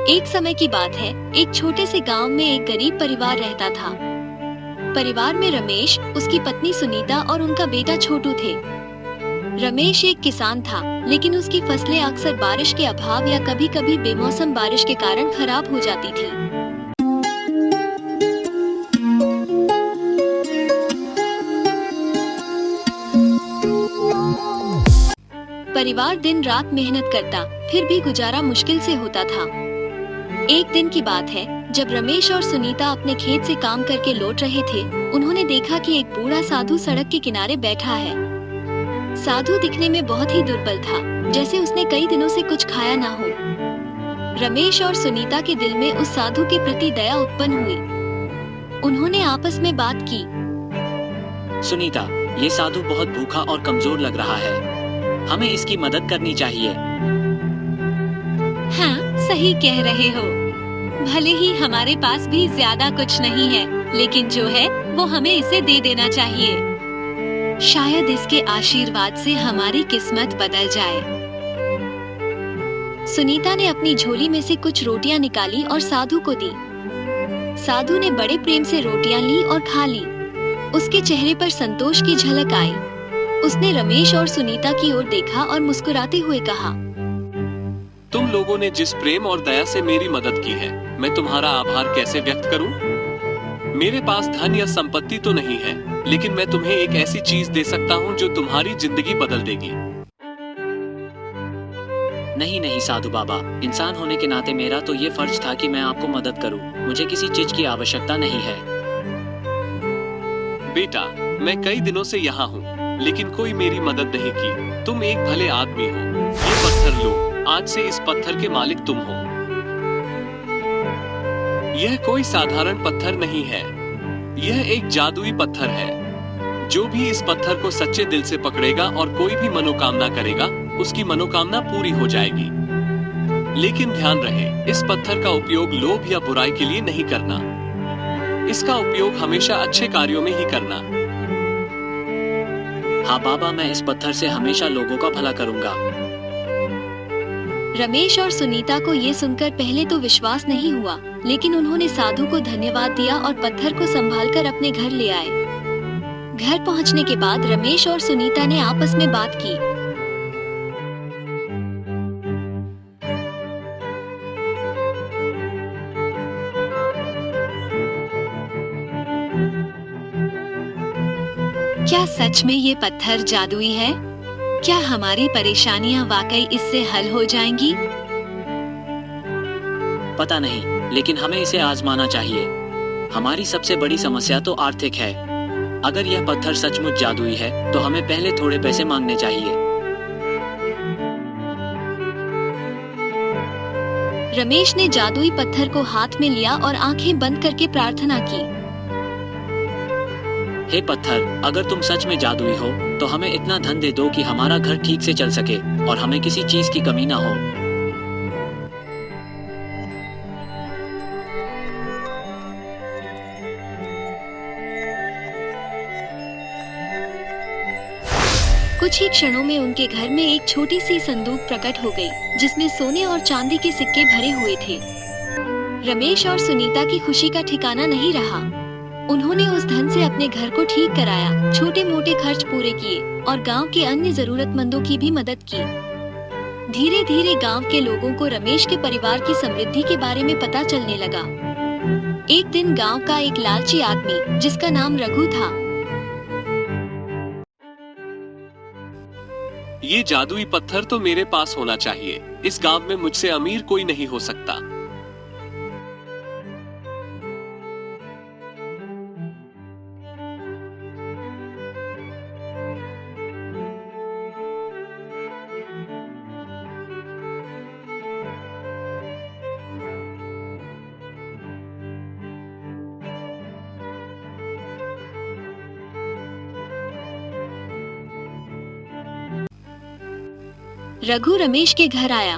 एक समय की बात है, एक छोटे से गांव में एक गरीब परिवार रहता था। परिवार में रमेश, उसकी पत्नी सुनीता और उनका बेटा छोटू थे। रमेश एक किसान था, लेकिन उसकी फसलें अक्सर बारिश के अभाव या कभी-कभी बेमौसम बारिश के कारण खराब हो जाती थी। परिवार दिन रात मेहनत करता, फिर भी गुजारा मुश्किल से होता था। एक दिन की बात है, जब रमेश और सुनीता अपने खेत से काम करके लौट रहे थे, उन्होंने देखा कि एक बूढ़ा साधु सड़क के किनारे बैठा है। साधु दिखने में बहुत ही दुर्बल था, जैसे उसने कई दिनों से कुछ खाया ना हो। रमेश और सुनीता के दिल में उस साधु के प्रति दया उत्पन्न हुई। उन्होंने आपस में बात की। सुनीता, ये साधु बहुत भूखा और कमजोर लग रहा है, हमें इसकी मदद करनी चाहिए। हाँ, सही कह रहे हो। भले ही हमारे पास भी ज्यादा कुछ नहीं है, लेकिन जो है वो हमें इसे दे देना चाहिए। शायद इसके आशीर्वाद से हमारी किस्मत बदल जाए। सुनीता ने अपनी झोली में से कुछ रोटियां निकाली और साधु को दी। साधु ने बड़े प्रेम से रोटियां ली और खा ली। उसके चेहरे पर संतोष की झलक आई। उसने रमेश और सुनीता की ओर देखा और मुस्कुराते हुए कहा, तुम लोगों ने जिस प्रेम और दया से मेरी मदद की है, मैं तुम्हारा आभार कैसे व्यक्त करूं? मेरे पास धन या संपत्ति तो नहीं है, लेकिन मैं तुम्हें एक ऐसी चीज दे सकता हूं जो तुम्हारी जिंदगी बदल देगी। नहीं नहीं साधु बाबा, इंसान होने के नाते मेरा तो ये फर्ज था कि मैं आपको मदद करूं। मुझे किसी चीज की आवश्यकता नहीं है। बेटा, मैं कई दिनों से यहाँ हूँ, लेकिन कोई मेरी मदद नहीं की। तुम एक भले आदमी हो। ये पत्थर लो, आज से इस पत्थर के मालिक तुम हो। यह कोई साधारण पत्थर नहीं है, यह एक जादुई पत्थर है। जो भी इस पत्थर को सच्चे दिल से पकड़ेगा और कोई भी मनोकामना करेगा, उसकी मनोकामना पूरी हो जाएगी। लेकिन ध्यान रहे, इस पत्थर का उपयोग लोभ या बुराई के लिए नहीं करना। इसका उपयोग हमेशा अच्छे कार्यों में ही करना। हाँ बाबा, मैं इस पत्थर से हमेशा लोगों का भला करूंगा। रमेश और सुनीता को ये सुनकर पहले तो विश्वास नहीं हुआ, लेकिन उन्होंने साधु को धन्यवाद दिया और पत्थर को संभालकर अपने घर ले आए। घर पहुंचने के बाद रमेश और सुनीता ने आपस में बात की। क्या सच में ये पत्थर जादुई है? क्या हमारी परेशानियां वाकई इससे हल हो जाएंगी? पता नहीं, लेकिन हमें इसे आजमाना चाहिए। हमारी सबसे बड़ी समस्या तो आर्थिक है। अगर यह पत्थर सचमुच जादुई है, तो हमें पहले थोड़े पैसे मांगने चाहिए। रमेश ने जादुई पत्थर को हाथ में लिया और आंखें बंद करके प्रार्थना की। हे पत्थर, अगर तुम सच में जादुई हो, तो हमें इतना धन दे दो कि हमारा घर ठीक से चल सके और हमें किसी चीज की कमी ना हो। कुछ ही क्षणों में उनके घर में एक छोटी सी संदूक प्रकट हो गई, जिसमें सोने और चांदी के सिक्के भरे हुए थे। रमेश और सुनीता की खुशी का ठिकाना नहीं रहा। उन्होंने उस धन से अपने घर को ठीक कराया, छोटे मोटे खर्च पूरे किए और गांव के अन्य जरूरतमंदों की भी मदद की। धीरे धीरे गांव के लोगों को रमेश के परिवार की समृद्धि के बारे में पता चलने लगा। एक दिन गांव का एक लालची आदमी, जिसका नाम रघु था, ये जादुई पत्थर तो मेरे पास होना चाहिए। इस गांव में मुझसे अमीर कोई नहीं हो सकता। रघु रमेश के घर आया।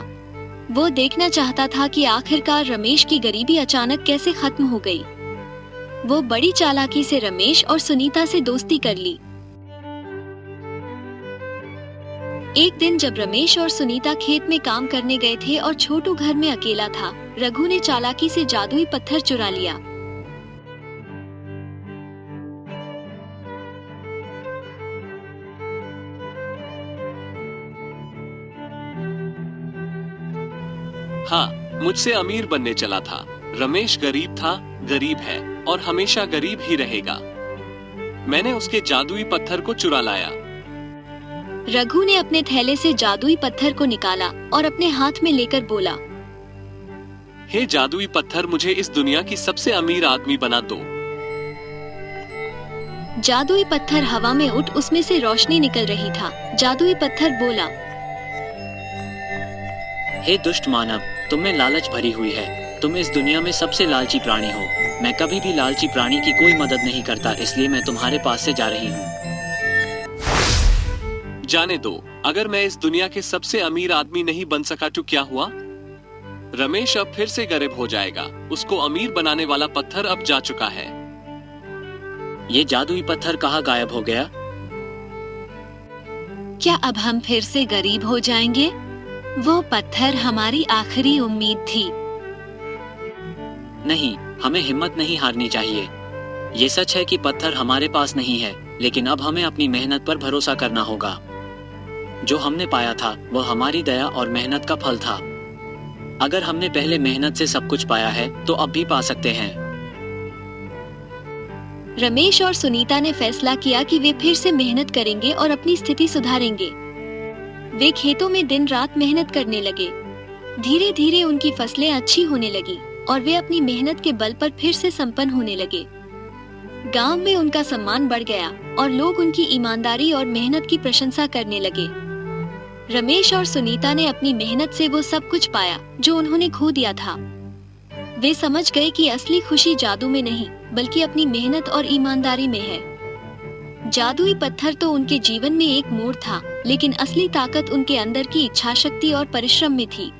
वो देखना चाहता था कि आखिरकार रमेश की गरीबी अचानक कैसे खत्म हो गई। वो बड़ी चालाकी से रमेश और सुनीता से दोस्ती कर ली। एक दिन जब रमेश और सुनीता खेत में काम करने गए थे और छोटू घर में अकेला था, रघु ने चालाकी से जादुई पत्थर चुरा लिया। हाँ, मुझसे अमीर बनने चला था। रमेश गरीब था, गरीब है और हमेशा गरीब ही रहेगा। मैंने उसके जादुई पत्थर को चुरा लाया। रघु ने अपने थैले से जादुई पत्थर को निकाला और अपने हाथ में लेकर बोला, हे जादुई पत्थर, मुझे इस दुनिया की सबसे अमीर आदमी बना दो। जादुई पत्थर हवा में उठ उसमें से रोशनी निकल रही था। जादुई पत्थर बोला, हे दुष्ट मानव, तुम में लालच भरी हुई है। तुम इस दुनिया में सबसे लालची प्राणी हो। मैं कभी भी लालची प्राणी की कोई मदद नहीं करता, इसलिए मैं तुम्हारे पास से जा रही हूँ। जाने दो, अगर मैं इस दुनिया के सबसे अमीर आदमी नहीं बन सका तो क्या हुआ? रमेश अब फिर से गरीब हो जाएगा। उसको अमीर बनाने वाला पत्थर अब जा चुका है। ये जादुई पत्थर कहाँ गायब हो गया? क्या अब हम फिर से गरीब हो जाएंगे? वो पत्थर हमारी आखिरी उम्मीद थी। नहीं, हमें हिम्मत नहीं हारनी चाहिए। ये सच है कि पत्थर हमारे पास नहीं है, लेकिन अब हमें अपनी मेहनत पर भरोसा करना होगा। जो हमने पाया था वह हमारी दया और मेहनत का फल था। अगर हमने पहले मेहनत से सब कुछ पाया है तो अब भी पा सकते हैं। रमेश और सुनीता ने फैसला किया कि वे फिर से मेहनत करेंगे और अपनी स्थिति सुधारेंगे। वे खेतों में दिन रात मेहनत करने लगे। धीरे धीरे उनकी फसलें अच्छी होने लगी और वे अपनी मेहनत के बल पर फिर से संपन्न होने लगे। गांव में उनका सम्मान बढ़ गया और लोग उनकी ईमानदारी और मेहनत की प्रशंसा करने लगे। रमेश और सुनीता ने अपनी मेहनत से वो सब कुछ पाया जो उन्होंने खो दिया था। वे समझ गए कि असली खुशी जादू में नहीं, बल्कि अपनी मेहनत और ईमानदारी में है। जादुई पत्थर तो उनके जीवन में एक मोड़ था, लेकिन असली ताकत उनके अंदर की इच्छाशक्ति और परिश्रम में थी।